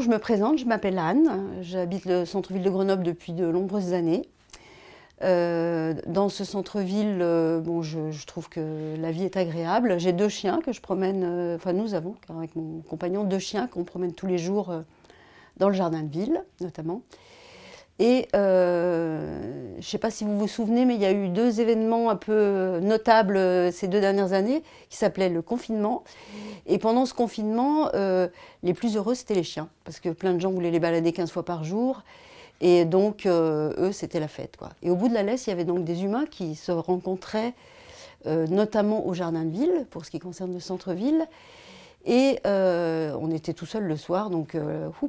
je me présente, je m'appelle Anne, j'habite le centre-ville de Grenoble depuis de nombreuses années. Dans ce centre-ville, je trouve que la vie est agréable. J'ai 2 chiens que je promène, enfin nous avons avec mon compagnon 2 chiens qu'on promène tous les jours dans le jardin de ville notamment. Et je ne sais pas si vous vous souvenez, mais il y a eu 2 événements un peu notables ces 2 dernières années qui s'appelaient le confinement. Et pendant ce confinement, les plus heureux, c'était les chiens, parce que plein de gens voulaient les balader 15 fois par jour. Et donc, eux, c'était la fête, quoi. Et au bout de la laisse, il y avait donc des humains qui se rencontraient, notamment au jardin de ville, pour ce qui concerne le centre-ville. Et on était tout seuls le soir, donc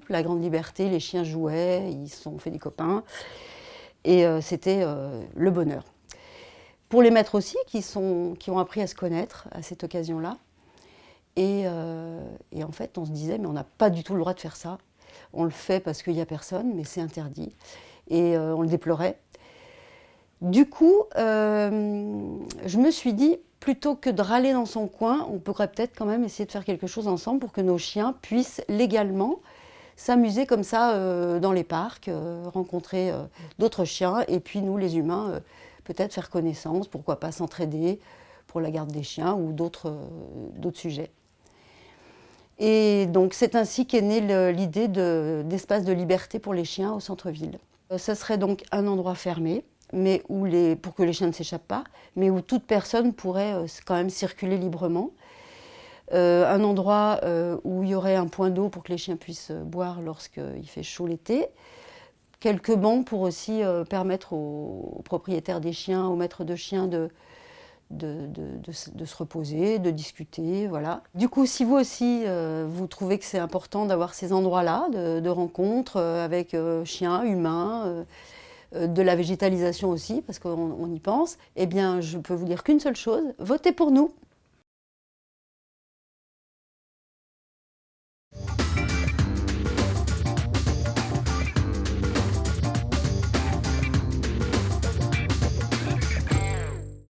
la grande liberté, les chiens jouaient, ils se sont fait des copains. Et c'était le bonheur. Pour les maîtres aussi, qui ont appris à se connaître à cette occasion-là. Et en fait, on se disait, mais on n'a pas du tout le droit de faire ça. On le fait parce qu'il n'y a personne, mais c'est interdit. Et on le déplorait. Du coup, je me suis dit, plutôt que de râler dans son coin, on pourrait peut-être quand même essayer de faire quelque chose ensemble pour que nos chiens puissent légalement s'amuser comme ça dans les parcs, rencontrer d'autres chiens, et puis nous, les humains, peut-être faire connaissance, pourquoi pas s'entraider pour la garde des chiens ou d'autres sujets. Et donc c'est ainsi qu'est née l'idée d'espace de liberté pour les chiens au centre-ville. Ça serait donc un endroit fermé, mais pour que les chiens ne s'échappent pas, mais où toute personne pourrait quand même circuler librement. Un endroit où il y aurait un point d'eau pour que les chiens puissent boire lorsqu'il fait chaud l'été. Quelques bancs pour aussi permettre aux propriétaires des chiens, aux maîtres de chiens de se reposer, de discuter, voilà. Du coup, si vous aussi, vous trouvez que c'est important d'avoir ces endroits-là de rencontres avec chiens, humains, de la végétalisation aussi, parce qu'on y pense, eh bien, je peux vous dire qu'une seule chose, votez pour nous.